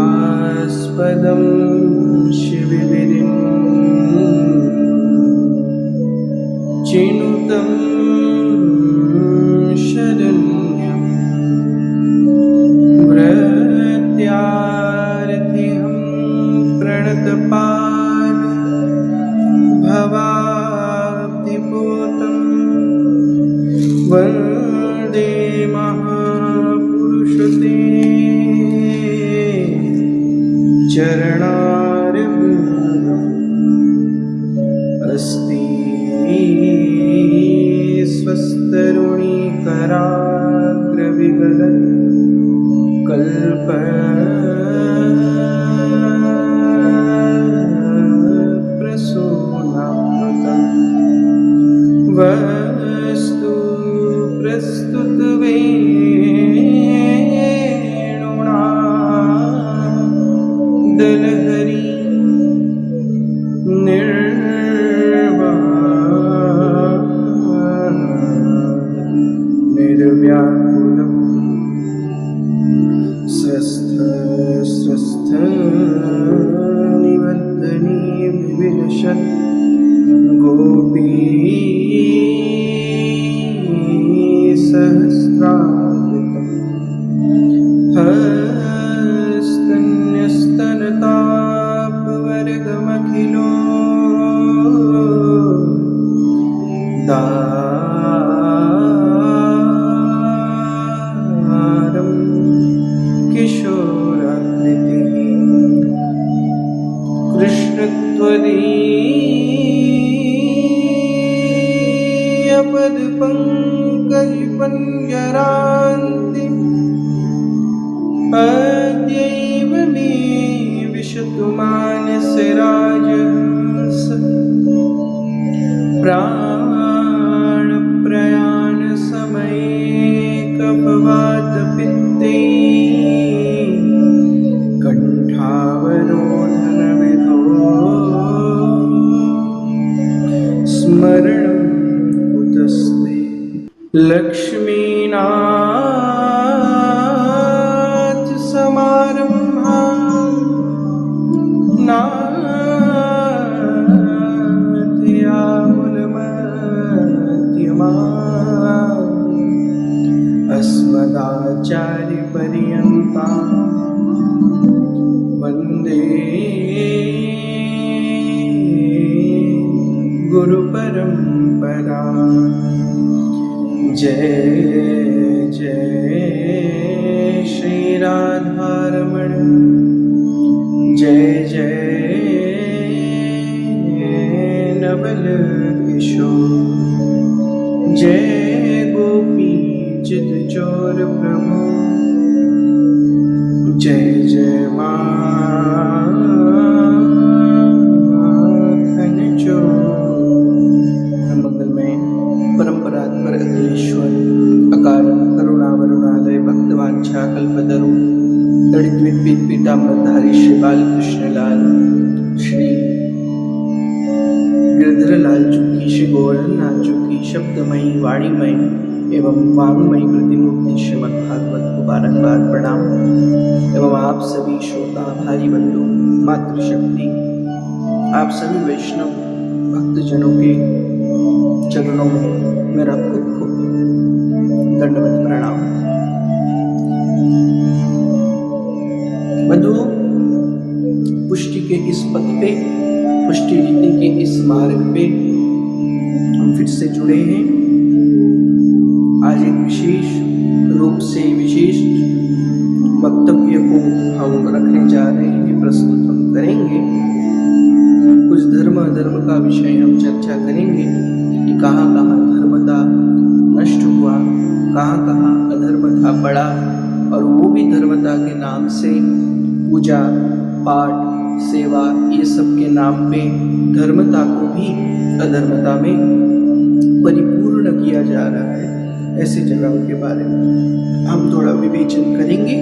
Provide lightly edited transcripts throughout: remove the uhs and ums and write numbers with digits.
तीर्थास्पदं शिवगिरिं चिनुतं शरण्यं व्रत्यार्थिहं प्रणतपाद भवाब्धिपूतं वन्दे महापुरुषते चरणारविन्दम् अस्ति स्वस्तरुणीकराग्रविगलत् कल्पप्रसूनामृतम् वस्तु प्रस्तुतवेणुना दलहरी निर्व्याकुलं स्वस्थ निवर्तनी विविलसत् गोपी सहस्रावृतम् हस्तन्यस्तनतापवर्गमखिलो दारं किशोराकृतिः कृष्णत्वदीयपदपङ्कजपञ्जरान्ति अद्यैव मे विशतु मानसे राजहंस प्राणप्रयाणसमये कफवातपित्ते कण्ठावरोधनविधौ स्मरणं कुतस्ते लक्ष्मीनाथ समारम्भा नाथयामुलमध्यमा अस्मदाचार्यपर्यन्ता वन्दे गुरुपरम्परा। जय जय श्री राधारमण, जय जय नवल किशोर, जय गोपी चित चोर प्रभु, जय जय माखन चोर। मंगलमय परम्परात्पर अखिलेश्वर अकारण करुणावरुणालय भक्तवांछा कल्पतरु तड़ित पीताम्बरधारी श्री बालकृष्ण लाल, श्री गिरधरलाल चुकी, श्री गोवर्धननाथ चुकी शब्दमयी वाणीमय एवं वांगमयी प्रतिमूर्ति श्रीमद्भागवत को बारंबार प्रणाम एवं आप सभी श्रोता भाई बंधु मातृशक्ति आप सभी वैष्णव भक्तजनों के चरणों में मेरा खूब खूब दंडवत प्रणाम। बंधुओं, पुष्टि के इस पथ पे, पुष्टि रीति के इस मार्ग पे हम फिर से जुड़े हैं। आज एक विशेष रूप से विशेष वक्तव्य को हम रखने जा रहे हैं, प्रस्तुत हम करेंगे। कुछ धर्म अधर्म का विषय हम चर्चा करेंगे कि कहाँ कहाँ धर्मता नष्ट हुआ, कहाँ कहाँ अधर्मता बढ़ा, और वो भी धर्मता के नाम से पूजा पाठ सेवा ये सब के नाम पे धर्मता को भी अधर्मता में परिपूर्ण किया जा रहा है। ऐसे जगहों के बारे में हम थोड़ा विवेचन करेंगे,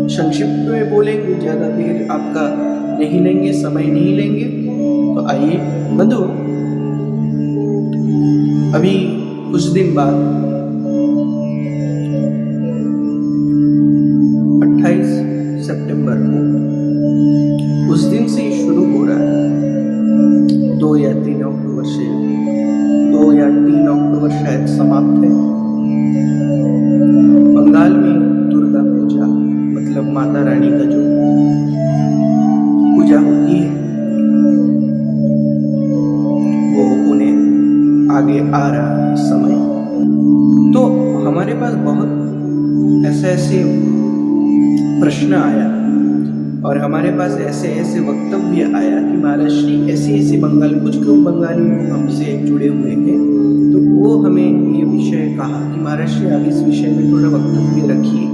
संक्षिप्त में बोलेंगे, ज़्यादा देर आपका नहीं लेंगे, समय नहीं लेंगे। तो आइए बंधुओं, अभी कुछ दिन बाद 28 सितंबर को उस दिन से ही शुरू हो रहा है। 2 या 3 अक्टूबर से 2 या 3 अक्टूबर शायद समाप्त है। बंगाल में दुर्गा पूजा मतलब माता रानी का जो पूजा होती है वो उन्हें आगे आ रहा है समय। तो हमारे पास बहुत ऐसे प्रश्न आया और हमारे पास ऐसे वक्तव्य आया कि महाराज श्री ऐसी बंगाली कुछ बंगाली लोग हमसे जुड़े हुए हैं, तो वो हमें ये विषय कहा कि महाराज श्री आप इस विषय में थोड़ा वक्तव्य रखिए,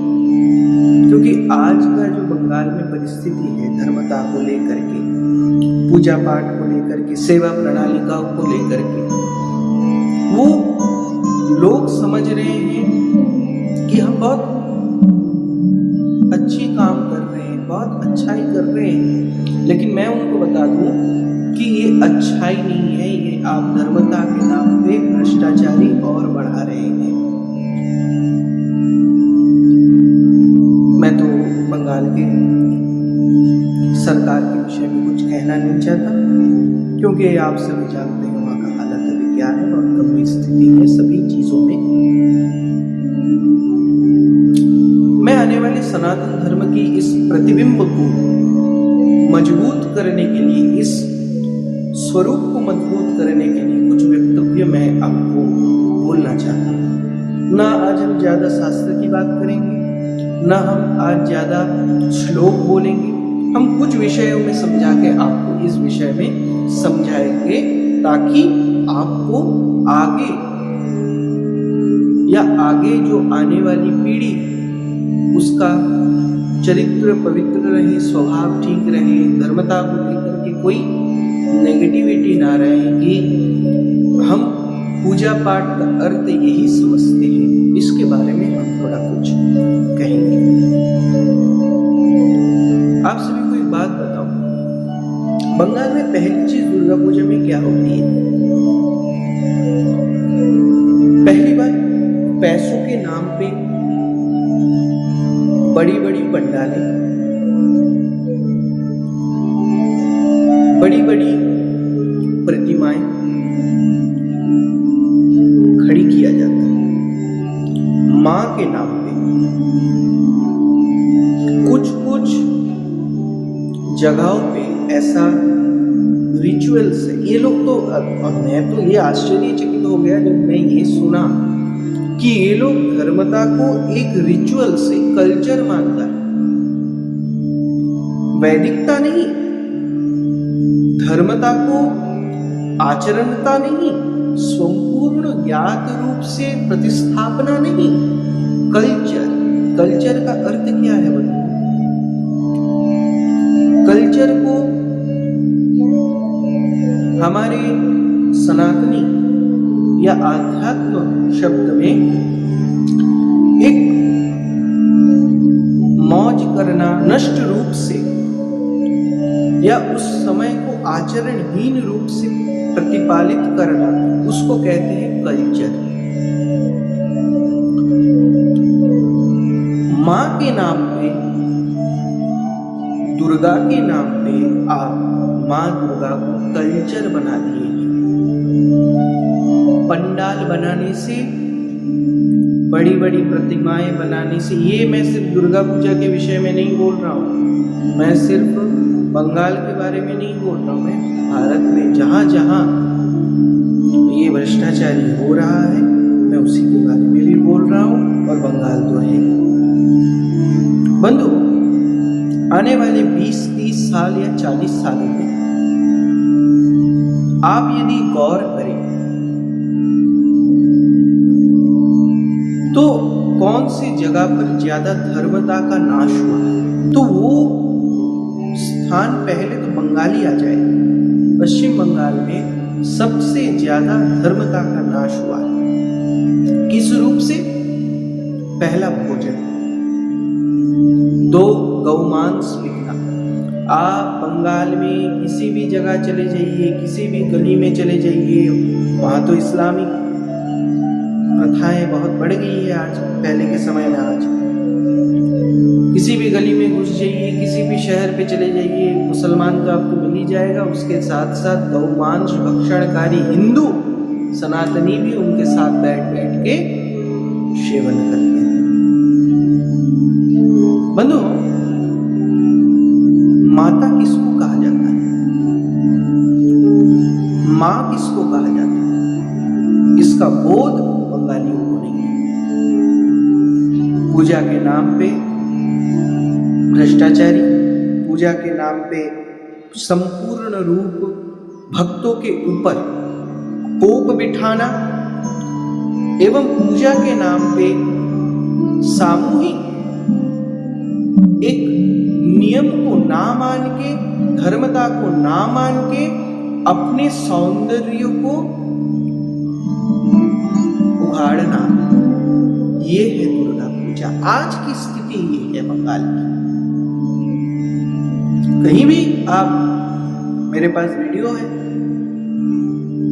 क्योंकि आज का जो बंगाल में परिस्थिति है धर्मता को लेकर के, पूजा पाठ को लेकर के, सेवा प्रणालिका को लेकर के, वो लोग समझ रहे हैं कि हम बहुत अच्छी काम कर रहे हैं, बहुत अच्छाई कर रहे हैं, लेकिन मैं उनको बता दूं कि ये अच्छाई नहीं है, ये आप धर्मता के नाम पे भ्रष्टाचारी और बढ़ा रहे हैं। मैं तो बंगाल के सरकार के विषय में कुछ कहना नहीं चाहता, क्योंकि आप सभी जानते हैं वहाँ का हालत अभी क्या है और गंभीर स्थिति है सभी चीजों में। मैं आने वाले सनातन धर्म की इस प्रतिबिंब को मजबूत करने के लिए, इस स्वरूप को मजबूत करने के लिए कुछ वक्तव्य मैं आपको बोलना चाहता हूँ। ना आज हम ज्यादा शास्त्र की बात करेंगे, ना हम आज ज्यादा श्लोक बोलेंगे, हम कुछ विषयों में समझा के आपको इस विषय में समझाएंगे, ताकि आपको आगे या आगे जो आने वाली पीढ़ी उसका चरित्र पवित्र रहे, स्वभाव ठीक रहे, धर्मता को लेकर के कोई नेगेटिविटी ना रहे कि हम पूजा पाठ का अर्थ यही समझते हैं। इसके बारे में हम थोड़ा कुछ कहेंगे। आप सभी को एक बात बताऊं, बंगाल में पहली चीज दुर्गा पूजा में क्या होती है? पहली बार पैसों के नाम पे बड़ी बड़ी पंडालें, बड़ी बड़ी प्रतिमाएं खड़ी किया जाता है मां के नाम पे। कुछ जगहों पे ऐसा रिचुअल्स है, ये लोग तो मैं तो ये आश्चर्यचकित हो गया जब मैं ये सुना कि ये लोग धर्मता को एक रिचुअल से, कल्चर मानता है, वैदिकता नहीं, धर्मता को आचरणता नहीं, संपूर्ण ज्ञात रूप से प्रतिस्थापना नहीं, कल्चर का अर्थ क्या है बंधु? कल्चर को हमारे सनातनी या आध्यात्म शब्द में एक मौज करना, नष्ट रूप से या उस समय को आचरणहीन रूप से प्रतिपालित करना, उसको कहते हैं कल्चर। मां के नाम पे, दुर्गा के नाम पे आप मां दुर्गा को कल्चर बना दिए हैं। पंडाल बनाने से, बड़ी बड़ी प्रतिमाएं बनाने से, ये मैं सिर्फ दुर्गा पूजा के विषय में नहीं बोल रहा हूँ, मैं सिर्फ बंगाल के बारे में नहीं बोल रहा हूँ, मैं भारत में जहाँ जहाँ ये भ्रष्टाचारी हो रहा है मैं उसी के बारे में भी बोल रहा हूँ, और बंगाल तो है। बंधु, आने वाले 20-30 साल या 40 सालों में आप यदि गौर करें तो कौन सी जगह पर ज्यादा धर्मता का नाश हुआ है, तो वो स्थान पहले तो बंगाली आ जाएगा। पश्चिम बंगाल में सबसे ज्यादा धर्मता का नाश हुआ है। किस रूप से? पहला भोजन, 2 गौमांस बिकना। आप बंगाल में किसी भी जगह चले जाइए, किसी भी गली में चले जाइए, वहां तो इस्लामिक प्रथाएं बहुत बढ़ गई है आज, पहले के समय में आज किसी भी गली में घुस जाइए, किसी भी शहर पे चले जाइए, मुसलमान तो आपको मिल ही जाएगा, उसके साथ साथ गौमांस भक्षणकारी हिंदू सनातनी भी उनके साथ बैठ बैठ के सेवन करते हैं। बंधु, माता किसको कहा जाता है? मां किसको कहा जाता है? इसका बोध बंगालियों को नहीं है। पूजा के नाम पे भ्रष्टाचारी, पूजा के नाम पे संपूर्ण रूप भक्तों के ऊपर कोप बिठाना एवं पूजा के नाम पे सामूहिक एक नियम को ना मान के, धर्मता को ना मान के अपने सौंदर्य को उघाड़ना, ये है दुर्गा पूजा। आज की स्थिति ये है बंगाल की। कहीं भी आप, मेरे पास वीडियो है,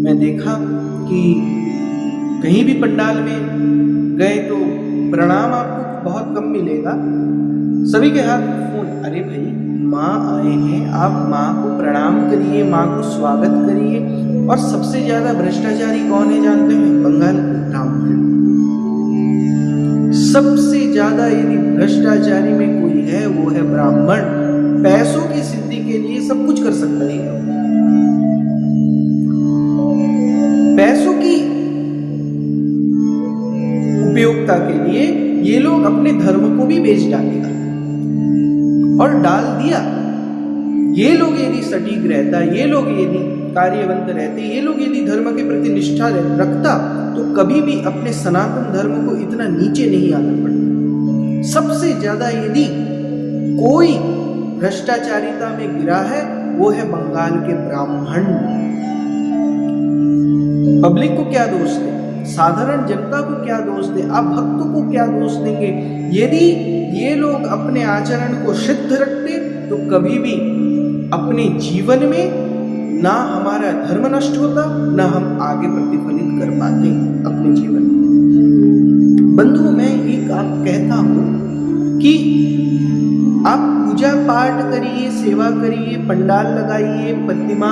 मैं देखा कि कहीं भी पंडाल में गए तो प्रणाम आपको बहुत कम मिलेगा, सभी के हाथ में फोन। अरे भाई, माँ आए हैं, आप माँ को प्रणाम करिए, माँ को स्वागत करिए। और सबसे ज्यादा भ्रष्टाचारी कौन है जानते हैं? बंगाल के ब्राह्मण। सबसे ज्यादा यदि भ्रष्टाचारी में कोई है वो है ब्राह्मण। पैसों की सिद्धि के लिए सब कुछ कर सकता है, पैसों की उपयोगिता के लिए ये लोग अपने धर्म को भी बेच डालेगा और डाल दिया। ये लोग यदि सटीक रहता, ये लोग यदि कार्यवंत रहते, ये लोग यदि धर्म के प्रति निष्ठा रखता तो कभी भी अपने सनातन धर्म को इतना नीचे नहीं आना पड़ता। सबसे ज्यादा यदि कोई भ्रष्टाचारिता में गिरा है वो है बंगाल के ब्राह्मण। पब्लिक को क्या दोष दे, साधारण जनता को क्या दोष दे, आप भक्तों को क्या दोष देंगे? यदि ये लोग अपने आचरण को सिद्ध रखते तो कभी भी अपने जीवन में ना हमारा धर्म नष्ट होता, ना हम आगे प्रतिफलित कर पाते अपने जीवन में। बंधु, मैं एक आप कहता हूं कि आप पूजा पाठ करिए, सेवा करिए, पंडाल लगाइए, प्रतिमा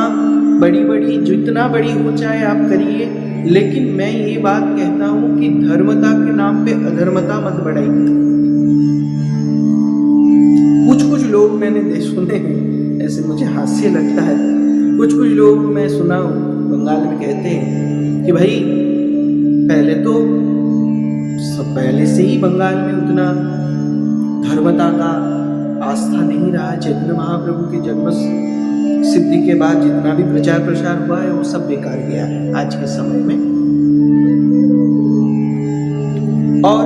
बड़ी बड़ी जितना बड़ी हो चाहे आप करिए, लेकिन मैं ये बात कहता हूं कि धर्मता के नाम पे अधर्मता मत बढ़ाइए। कुछ लोग मैंने सुने हैं, ऐसे मुझे हास्य लगता है, कुछ लोग मैं सुना हूं बंगाल में कहते हैं कि भाई पहले से ही बंगाल में उतना धर्मता का आस्था नहीं रहा। चैतन्य महाप्रभु के जन्म सिद्धि के बाद जितना भी प्रचार प्रसार हुआ है वो सब बेकार गया है आज के समय में। और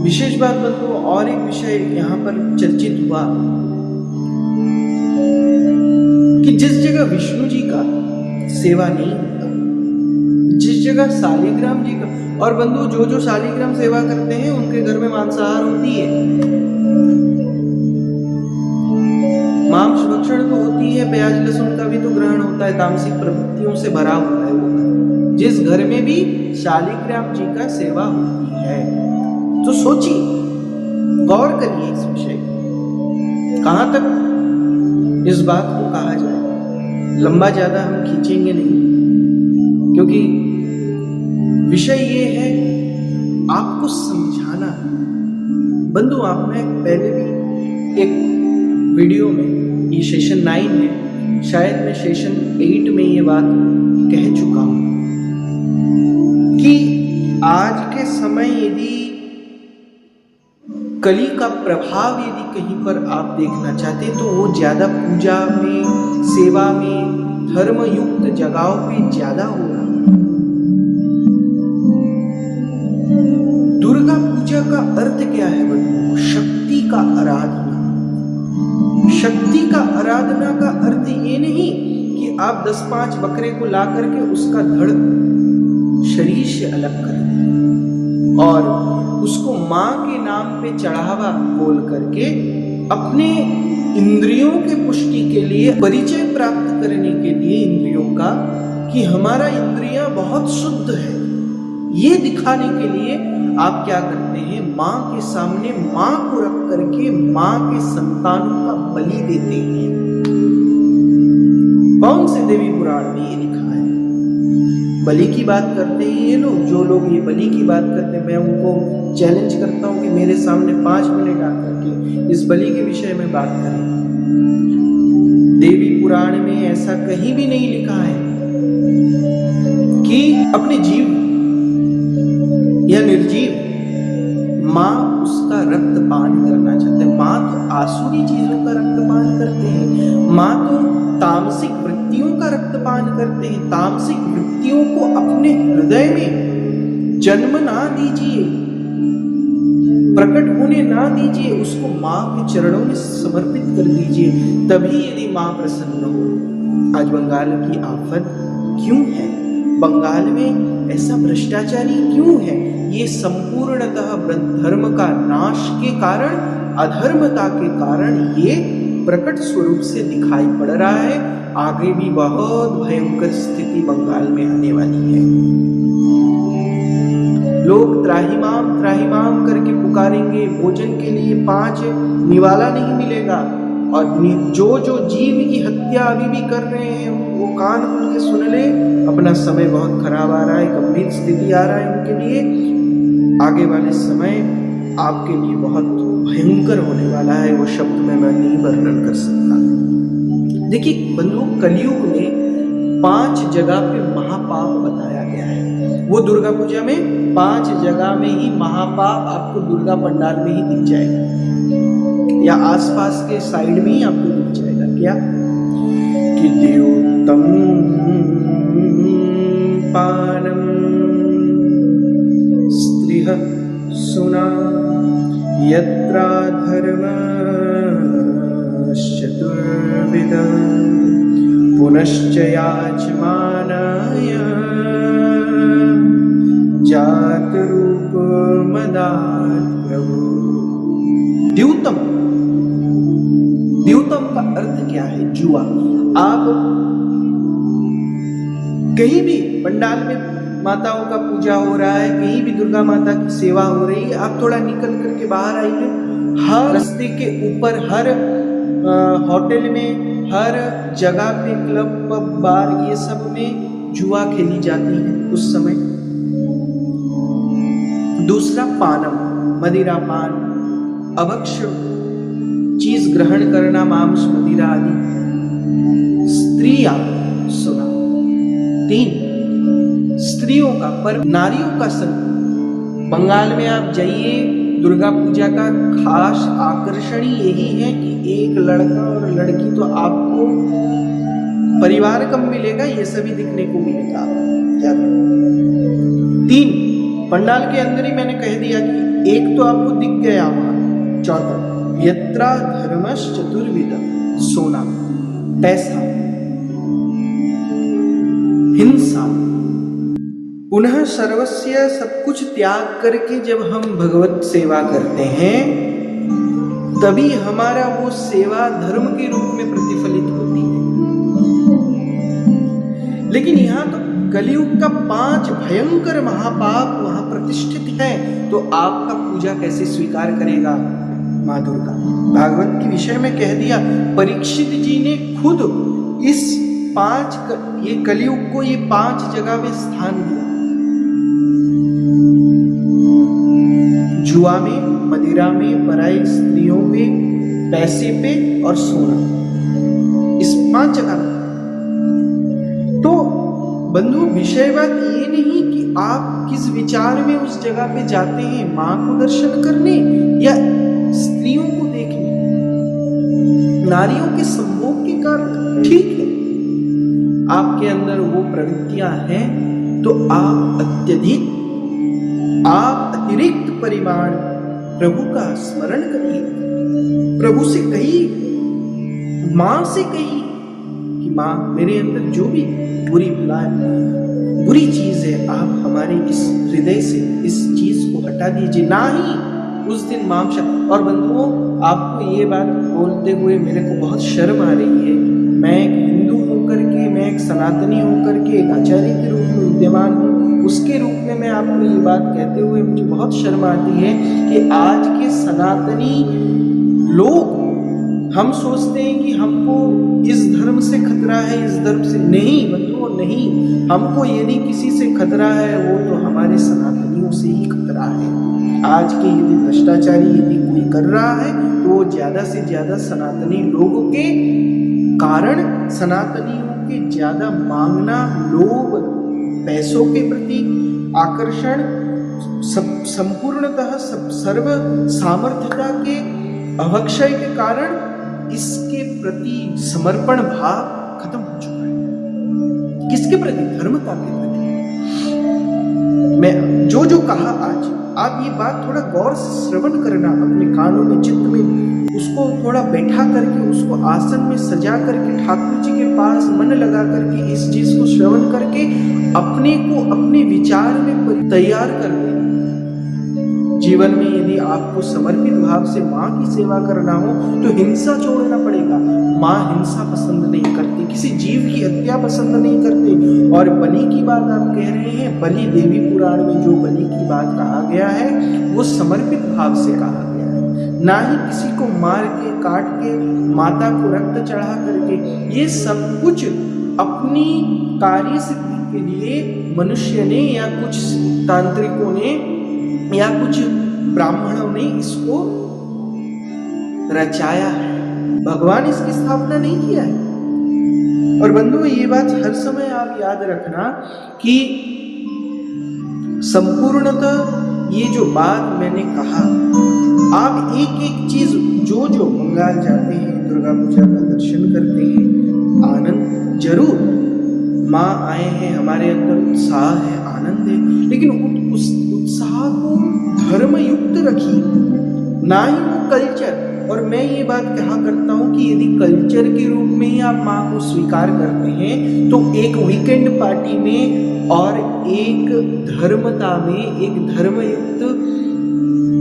विशेष बात बंधु, और एक विषय यहाँ पर चर्चित हुआ कि जिस जगह विष्णु जी का सेवा नहीं होता, जिस जगह शालिग्राम जी का, और बंधु जो शालिग्राम सेवा करते हैं उनके घर में मांसाहार होती है, मांस भक्षण तो होती है, प्याज लहसुन का भी तो ग्रहण होता है, तामसिक प्रवृत्तियों से भरा होता है वो घर। जिस घर में भी शालिग्राम जी का सेवा होती है, तो सोचिए, गौर करिए इस विषय को, कहां तक इस बात को कहा जाए। लंबा ज्यादा हम खींचेंगे नहीं, क्योंकि विषय ये है आपको समझाना। बंधु, आप में पहले भी एक वीडियो में, ये सेशन 9 है, शायद मैं सेशन 8 में ये बात कह चुका हूं कि आज के समय यदि कली का प्रभाव यदि कहीं पर आप देखना चाहते तो वो ज्यादा पूजा में, सेवा में, धर्म युक्त जगहों पे ज्यादा हो रहा है। दुर्गा पूजा का अर्थ क्या है बंधु? शक्ति का आराधना। शक्ति का आराधना का अर्थ ये नहीं कि आप 10-5 बकरे को ला करके उसका धड़ शरीर से अलग कर दें और उसको मां के नाम पे चढ़ावा बोल करके अपने इंद्रियों के पुष्टि के लिए, परिचय प्राप्त करने के लिए इंद्रियों का, कि हमारा इंद्रियां बहुत शुद्ध है, ये दिखाने के लिए आप क्या करते हैं, माँ के सामने माँ को रख करके माँ के संतानों का बलि देते हैं। कौन से देवी पुराण में ये लिखा है? बलि की बात करते हैं ये लोग, जो लोग ये बलि की बात करते हैं, मैं उनको चैलेंज करता हूं कि मेरे सामने 5 मिनट आकर के इस बलि के विषय में बात करें। देवी पुराण में ऐसा कहीं भी नहीं लिखा है कि अपने जीव या निर्जीव माँ उसका रक्तपान करना चाहते हैं। माँ तो आसुरी चीजों का रक्तपान करते हैं, माँ तो तामसिक वृत्तियों का रक्तपान करते हैं। तामसिक वृत्तियों को अपने हृदय में जन्म ना दीजिए, प्रकट होने ना दीजिए, उसको माँ के चरणों में समर्पित कर दीजिए, तभी यदि माँ प्रसन्न हो। आज बंगाल की आफत क्यों है? बंगाल में ऐसा भ्रष्टाचारी क्यों है? ये संपूर्णतः धर्म का नाश के कारण, अधर्मता के कारण ये प्रकट स्वरूप से दिखाई पड़ रहा है। आगे भी बहुत भयंकर स्थिति बंगाल में आने वाली है। लोग त्राहिमाम त्राहिमाम करके पुकारेंगे, भोजन के लिए 5 निवाला नहीं मिलेगा, और जो जो जीव की हत्या अभी भी कर रहे हैं वो कान खोल के सुन ले, अपना समय बहुत खराब आ रहा है, गंभीर स्थिति आ रहा है उनके लिए। आगे वाले समय आपके लिए बहुत भयंकर होने वाला है, वो शब्द में मैं नहीं वर्णन कर सकता। देखिए बंधुओं, कलयुग में 5 जगह पे महापाप बताया गया है। वो दुर्गा पूजा में 5 जगह में ही महापाप आपको दुर्गा पंडाल में ही दिख जाएगा, या आसपास के साइड में ही आपको दिख जाएगा। क्या कि द्योतम पानम स्त्रिह सुना यत्रा धर्मश्चतुर्विधः पुनश्च याचमानाय जातरूपमदात् प्रभु। द्यूतम, द्यूतम का अर्थ क्या है? जुआ। आप कहीं भी पंडाल में माताओं का पूजा हो रहा है, कहीं भी दुर्गा माता की सेवा हो रही है, आप थोड़ा निकल करके बाहर आइए। हर रास्ते के ऊपर, हर होटल में, हर जगह पे, क्लब, पब, बार, ये सब में जुआ खेली जाती है उस समय। दूसरा पानम, मदिरा पान, अभक्ष चीज ग्रहण करना, मांस, मदिरा आदि। स्त्रियां सुना। 3 स्त्रियों का, पर नारियों का संग। बंगाल में आप जाइए, दुर्गा पूजा का खास आकर्षण यही है कि एक लड़का और लड़की तो आपको परिवार कम मिलेगा, ये सभी दिखने को मिलेगा। क्या 3 पंडाल के अंदर ही मैंने कह दिया कि एक तो आपको दिख गया वहां। चौथा, यत्रा धर्मश्चतुर्विधः, सोना, पैसा, हिंसा, पुनः सर्वस्य, सब कुछ त्याग करके जब हम भगवत सेवा करते हैं तभी हमारा वो सेवा धर्म के रूप में प्रतिफलित होती है। लेकिन यहाँ तो कलयुग का 5 भयंकर महापाप वहां प्रतिष्ठित है, तो आपका पूजा कैसे स्वीकार करेगा माँ दुर्गा? भागवत के विषय में कह दिया, परीक्षित जी ने खुद इस 5 ये कलयुग को ये 5 जगह में स्थान दिया। जुआ में, मदिरा में, पराई स्त्रियों पे, पैसे पे और सोना, इस 5 जगह। तो बंधु, विषय बात ये नहीं कि आप किस विचार में उस जगह पे जाते हैं, मां को दर्शन करने या स्त्रियों को देखने, नारियों के संभोग के कारण। ठीक है, आपके अंदर वो प्रवृत्तियां हैं तो आप अतिरिक्त परिमाण प्रभु का स्मरण करिए। प्रभु से कहिए, मां से कहिए कि मां, मेरे अंदर जो भी बुरी चीज है, आप हमारे इस हृदय से इस चीज को हटा दीजिए। ना ही उस दिन मामशा। और बंधुओं, आपको ये बात बोलते हुए मेरे को बहुत शर्म आ रही है। मैं एक हिंदू होकर के, मैं एक सनातनी होकर के, एक आचार्य के रूप में विद्यमान हूँ, उसके रूप में मैं आपको आपको ये बात कहते हुए मुझे बहुत शर्म आती है कि आज के सनातनी लोग हम सोचते हैं कि हमको इस धर्म से खतरा है, इस धर्म से नहीं बंधुओं, नहीं। हमको यदि किसी से खतरा है वो तो हमारे सनातनियों से ही खतरा है। आज के यदि भ्रष्टाचारी यदि कोई कर रहा है तो वो ज्यादा से ज्यादा सनातनी लोगों के कारण, सनातनियों के ज्यादा मांगना, लोभ, पैसों के प्रति आकर्षण, संपूर्णतः सर्व सामर्थ्यता के अवक्षय के कारण इसके प्रति समर्पण भाव खत्म हो चुका है। किसके प्रति? धर्मता के प्रति। मैं जो कहा आज, आप ये बात थोड़ा गौर से श्रवण करना, अपने कानों में, चित्त में उसको थोड़ा बैठा करके, उसको आसन में सजा करके, ठाकुर जी के पास मन लगा करके इस चीज को श्रवण करके अपने को अपने विचार में तैयार कर देना। जीवन में यदि आपको समर्पित भाव से माँ की सेवा करना हो तो हिंसा छोड़ना पड़ेगा। माँ हिंसा पसंद नहीं करती, किसी जीव की हत्या पसंद नहीं करते। और बलि की बात आप कह रहे हैं, बलि देवी पुराण में जो बलि की बात कहा गया है वो समर्पित भाव से कहा गया है, ना ही किसी को मार के, काट के, माता को रक्त चढ़ा करके। ये सब कुछ अपनी कार्य सिद्धि के लिए मनुष्य ने या कुछ तांत्रिकों ने या कुछ ब्राह्मणों ने इसको रचाया है। भगवान इसकी स्थापना नहीं किया है। और बंधुओं ये बात हर समय आप याद रखना कि संपूर्णतः ये जो बात मैंने कहा, आप एक एक चीज जो बंगाल जाते हैं, दुर्गा पूजा का दर्शन करते हैं, आनंद जरूर, माँ आए हैं, हमारे अंदर उत्साह है, आनंद है, लेकिन उस उत्साह को धर्म युक्त रखिए, ना ही वो कल्चर। और मैं ये बात कहा करता हूँ कि यदि कल्चर के रूप में ही आप माँ को स्वीकार करते हैं तो एक वीकेंड पार्टी में और एक धर्मता में, एक धर्मयुक्त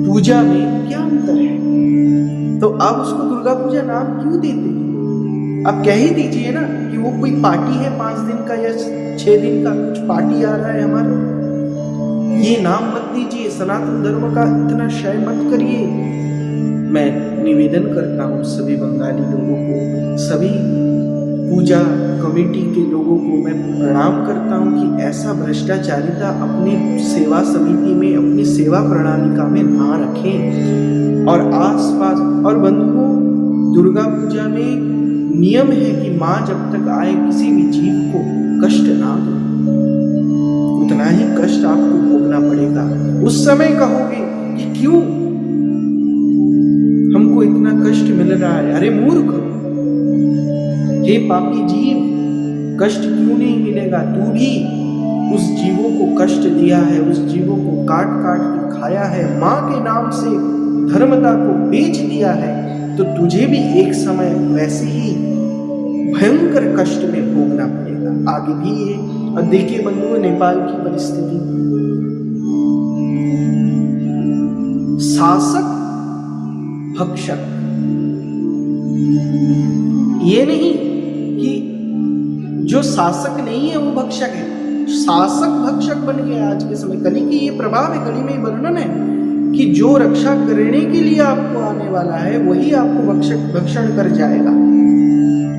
पूजा में क्या अंतर है? तो आप उसको दुर्गा पूजा नाम क्यों देते हैं? आप कह ही दीजिए ना कि वो कोई पार्टी है 5 दिन का या 6 दिन का, कुछ पार्टी आ रहा है हमारा। ये नाम मत दीजिए, सनातन धर्म का इतना क्षय मत करिए। मैं निवेदन करता हूँ सभी बंगाली लोगों को, सभी पूजा कमेटी के लोगों को मैं प्रणाम करता हूँ कि ऐसा भ्रष्टाचारिता अपनी सेवा समिति में, अपनी सेवा प्रणालिका में ना रखें। और आसपास, और बंधुओं, दुर्गा पूजा में नियम है कि माँ जब तक आए किसी भी जीव को कष्ट ना दो, उतना ही कष्ट आपको भोगना पड़ेगा। उस समय कहोगे कि क्यों हमको इतना कष्ट मिल रहा है? अरे मूर्ख, हे पापी जीव, कष्ट क्यों नहीं मिलेगा? तू भी उस जीवों को कष्ट दिया है, उस जीवों को काट काट के खाया है, माँ के नाम से धर्मता को बेच दिया है, तो तुझे भी एक समय वैसे ही भयंकर कष्ट में भोगना पड़ेगा। आगे भी ये, और देखिए बंधुओं, नेपाल की परिस्थिति, शासक भक्षक, ये नहीं कि जो शासक नहीं है वो भक्षक है, शासक भक्षक बन गया आज के समय। कली की ये प्रभाव है, कली में ये वर्णन है कि जो रक्षा करने के लिए आपको आने वाला है वही आपको भक्षण कर जाएगा।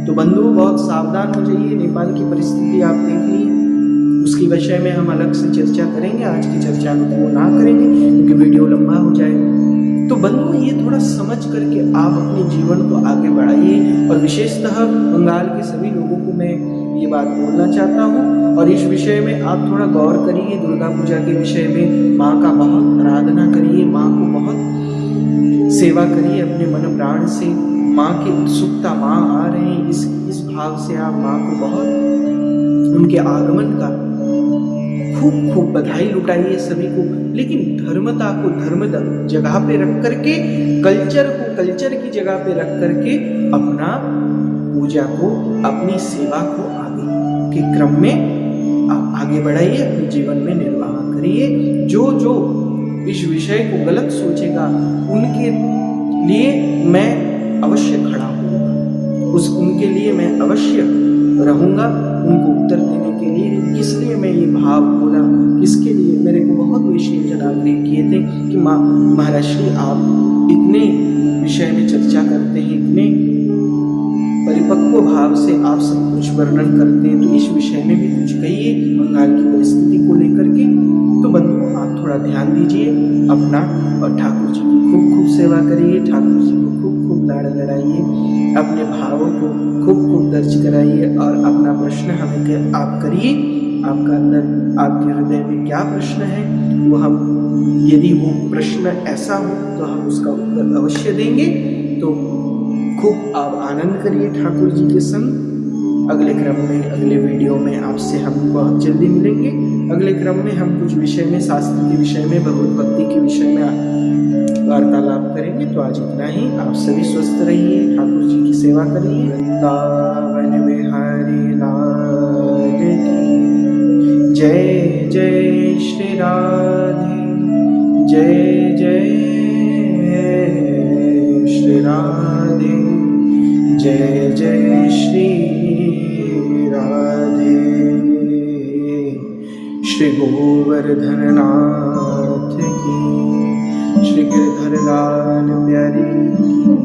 तो बंधुओं बहुत सावधान हो जाइए। नेपाल की परिस्थिति आप देख ली, उसकी विषय में हम अलग से चर्चा करेंगे, आज की चर्चा में वो ना करेंगे क्योंकि वीडियो लंबा हो जाएगा। तो बंधुओं ये थोड़ा समझ करके आप अपने जीवन को आगे बढ़ाइए। और विशेषतः बंगाल के सभी लोगों को मैं ये बात बोलना चाहता हूँ, और इस विषय में आप थोड़ा गौर करिए। दुर्गा पूजा के विषय में माँ का बहुत आराधना करिए, माँ को बहुत सेवा करिए अपने मन प्राण से। माँ की उत्सुकता, माँ आ रहे हैं, इस भाव से आप माँ को बहुत, उनके आगमन का खूब खूब बधाई लुटाइए सभी को। लेकिन धर्मता को धर्म जगह पे रख करके, कल्चर को कल्चर की जगह पे रख करके अपना पूजा को, अपनी सेवा को आगे के क्रम में आप आगे बढ़ाइए, अपने जीवन में निर्वाह करिए। जो इस विषय को गलत सोचेगा उनके लिए मैं अवश्य खड़ा हूँ, उनके लिए मैं अवश्य रहूँगा, उनको उत्तर देने के लिए। किस लिए मैं ये भाव बोला, किसके लिए, मेरे को बहुत किए थे कि महाराज श्री आप इतने विषय में चर्चा करते हैं, इतने परिपक्व भाव से आप सब कुछ वर्णन करते हैं, तो इस विषय में भी कुछ कहिए बंगाल की परिस्थिति को लेकर के। तो बंधुओं आप थोड़ा ध्यान दीजिए अपना और ठाकुर जी की खूब खूब सेवा करिए, ठाकुर जी को खूब खूब लाड़ लड़ाइए, अपने भावों को खूब खूब दर्ज कराइए और अपना प्रश्न हमें आप करिए। आपका अंदर आपके हृदय में क्या प्रश्न है वो हम, यदि वो प्रश्न ऐसा हो तो हम उसका उत्तर अवश्य देंगे। तो खूब आप आनंद करिए ठाकुर जी के संग। अगले क्रम में, अगले वीडियो में आपसे हम बहुत जल्दी मिलेंगे। अगले क्रम में हम कुछ विषय में, शास्त्र के विषय में, भगवत भक्ति के विषय में वार्तालाप करेंगे। तो आज इतना ही। आप सभी स्वस्थ रहिए, ठाकुर जी की सेवा करिए। वृंदावन बिहारी लाल की जय जय श्री राधे, जय जय श्री राधे, जय जय श्री राधे। श्री गोवर्धन नाथ की, श्री गिरधर लाल प्यारी की।